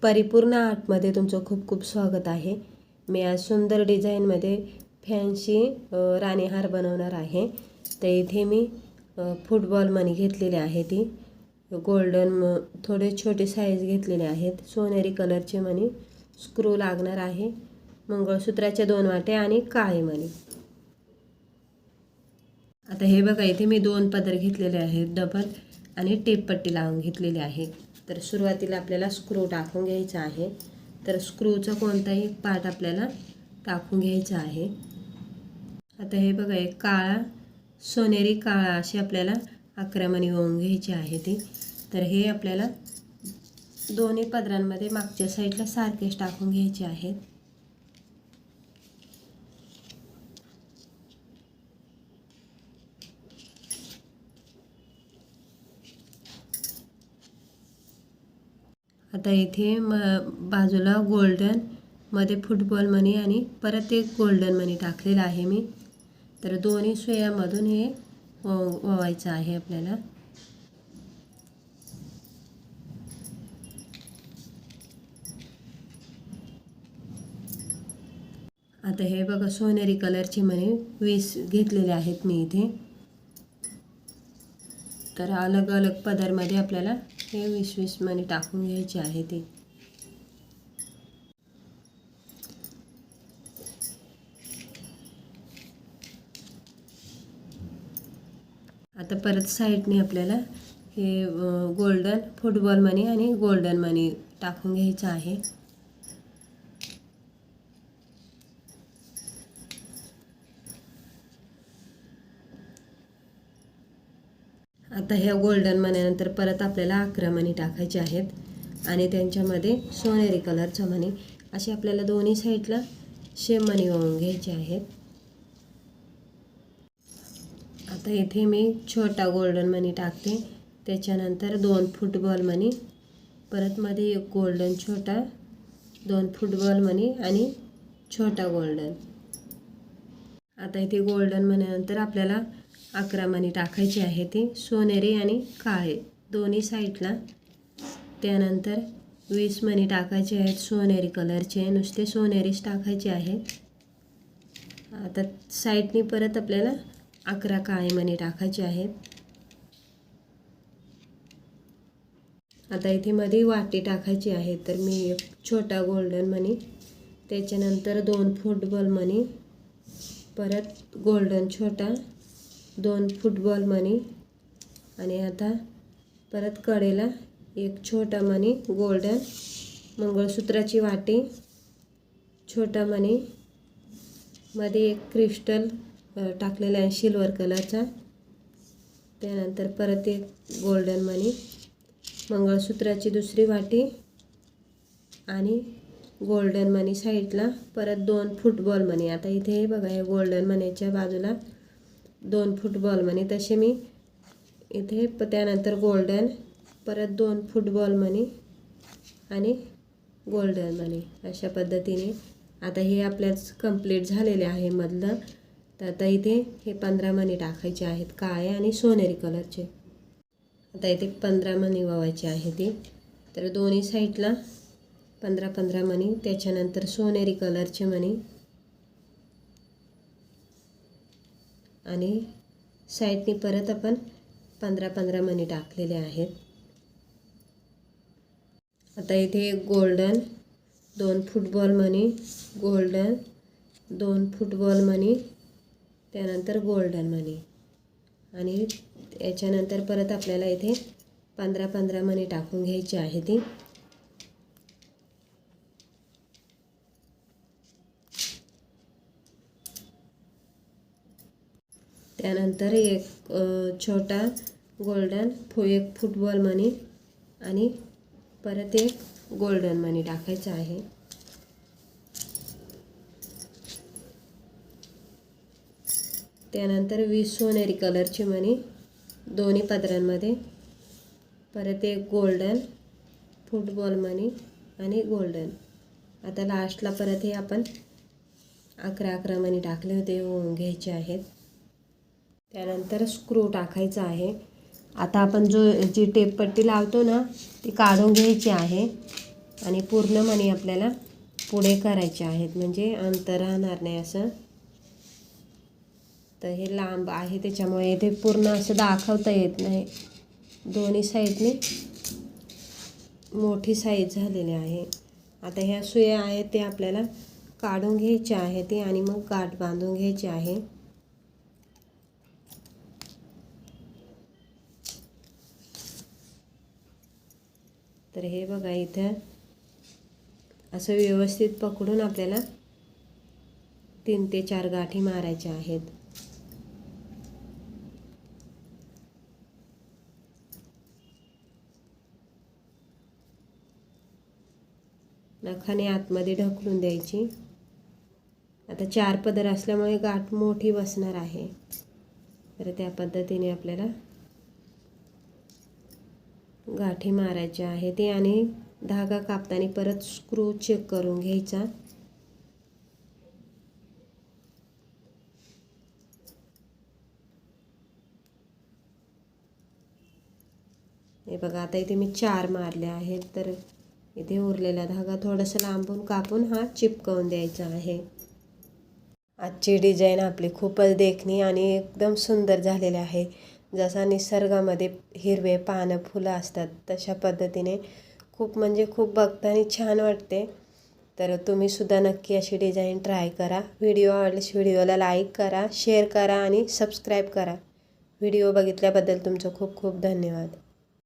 परिपूर्ण आर्टमध्ये तुमचं खूप खूप स्वागत आहे। मी आज सुंदर डिझाईनमध्ये फॅन्सी राणीहार बनवणार आहे। तर इथे मी फुटबॉल मणी घेतलेले आहे, ती गोल्डन थोडे छोटे साईज घेतलेले आहेत। सोनेरी कलरचे मणी, स्क्रू लागणार आहे, मंगळसूत्राचे 2 वाटे आणि काळे मणी। आता हे बघा, इथे मी 2 पदर घेतलेले आहेत डबल आणि टेप पट्टी लावून घेतलेली आहे। तर सुरुवातीला आपल्याला स्क्रू टाकून घ्यायचा आहे। तर स्क्रूचा कोणताही पार्ट आपल्याला टाकून घ्यायचा आहे। आता हे बघा, एक काळा सोनेरी काळा अशी आपल्याला 11 मणी ओवून घ्यायची आहे ती। तर हे आपल्याला दोन्ही पदरांमध्ये मागच्या साईडला सारखेच टाकून घ्यायचे आहेत। आता इथे बाजूला गोल्डन मध्ये फुटबॉल मणी आणि परत एक गोल्डन मणी टाकलेला आहे मी। तर दोन्ही सुयांमधून हे ओवायचं आहे आपल्याला। आता हे बघा, सोनेरी कलरचे मणी 20 घेतलेले आहेत मी इथे। तर अलग अलग पदरमध्ये आपल्याला हे 20-20 मणी टाकून घ्यायचे आहे ते। आता परत साईडने आपल्याला हे गोल्डन फुटबॉल मणी आणि गोल्डन मणी टाकून घ्यायचं आहे। आता ह्या गोल्डन मण्यानंतर परत आपल्याला 11 मणी टाकायचे आहेत आणि त्यांच्यामध्ये सोनेरी कलरचा मणी असे आपल्याला दोन्ही साईडला सेम मणी ओवून घ्यायचे आहेत। आता इथे मी छोटा गोल्डन मणी टाकते, त्याच्यानंतर 2 फुटबॉल मणी, परत मध्ये एक गोल्डन छोटा, 2 फुटबॉल मणी आणि छोटा गोल्डन। आता इथे गोल्डन मण्यानंतर आपल्याला 11 मणी टाकायचे आहे, ती सोनेरी आणि काळे दोन्ही साईडला। त्यानंतर 20 मणी टाकायचे आहेत सोनेरी कलरचे, नुसते सोनेरीच टाकायचे आहेत। आता साईडनी परत आपल्याला 11 काळे मणी टाकायचे आहेत। आता इथे मध्ये वाटी टाकायची आहे, तर मी एक छोटा गोल्डन मणी, त्याच्यानंतर 2 फुटबॉल मणी, परत गोल्डन छोटा, 2 फुटबॉल मणी आणि आता परत कडेला एक छोटा मणी गोल्डन, मंगळसूत्राची वाटी, छोटा मणी, मध्ये एक क्रिस्टल टाकलेला आहे सिल्वर कलरचा, त्यानंतर परत एक गोल्डन मणी, मंगळसूत्राची दुसरी वाटी आणि गोल्डन मणी साईडला, परत 2 फुटबॉल मणी। आता इथे हे बघा, हे गोल्डन मणीच्या बाजूला 2 फुटबॉल मणी, तसे मी इथे त्यानंतर गोल्डन, परत 2 फुटबॉल मणी आणि गोल्डन मणी अशा पद्धतीने। आता हे आपल्याच कंप्लीट झालेले आहे मधलं। तर आता इथे हे 15 मणी टाकायचे आहेत, काळे आणि सोनेरी कलरचे। आता इथे 15 मणी ओवायचे आहे ती। तर दोन्ही साईडला 15-15 मणी, त्याच्यानंतर सोनेरी कलरचे मणी आणि साईडनी परत आपण 15-15 मणी टाकलेले आहेत। आता इथे गोल्डन 2 फुटबॉल मणी, गोल्डन 2 फुटबॉल मणी, त्यानंतर गोल्डन मणी आणि याच्यानंतर परत आपल्याला इथे 15-15 मणी टाकून घ्यायची आहे ती। त्यानंतर एक छोटा गोल्डन एक फुटबॉल मणी आणि परत एक गोल्डन मणी टाकायचा आहे। त्यानंतर 20 सोनेरी कलरचे मणी दोन्ही पदरांमध्ये, परत एक गोल्डन फुटबॉल मणी आणि गोल्डन। आता लास्टला परत हे आपण 11-11 मणी टाकले होते, ओवून घ्यायचे आहेत। त्यानंतर स्क्रू टाकायचा आहे। आता आपण जी टेप पट्टी लावतो ना, ती काढून घ्यायची आहे। आणि पूर्ण मणी आपल्याला पुढे करायचे आहेत, म्हणजे अंतर राहणार नाही असं. तर हे लांब आहे त्याच्यामुळे इथे पूर्ण असं दाखवता येत नाही. दोन्ही साईडने मोठी साईज झालेली आहे. आता ह्या सुया आहेत ते आपल्याला काढून घ्यायचे आहे ते, आणि मग गाठ बांधून घ्यायची आहे. तर हे बघा, इथं असं व्यवस्थित पकडून आपल्याला 3 ते 4 गाठी मारायच्या आहेत. नखाने आतमध्ये ढकलून द्यायची. आता 4 पदर असल्यामुळे गाठ मोठी बसणार आहे. तर त्या पद्धतीने आपल्याला गाठी मारायच्या आहे ते, आणि धागा कापताना परत स्क्रू चेक करून घ्यायचा. हे बघा, आता इथे मी 4 मारले आहेत. तर इथे उरलेला धागा थोडासा लांबून कापून हा चिपकवून द्यायचा आहे. आजची डिझाईन आपली खूपच देखणी आणि एकदम सुंदर झालेली आहे. जसा निसर्गामध्ये हिरवे पानं फुलं असतात तशा पद्धतीने खूप म्हणजे खूप बघताना छान वाटते. तर तुम्ही सुद्धा नक्की अशी डिझाईन ट्राय करा. व्हिडिओ आवडल्यास व्हिडिओला लाईक करा, शेअर करा आणि सबस्क्राईब करा. व्हिडिओ बघितल्याबद्दल तुमचं खूप खूप धन्यवाद.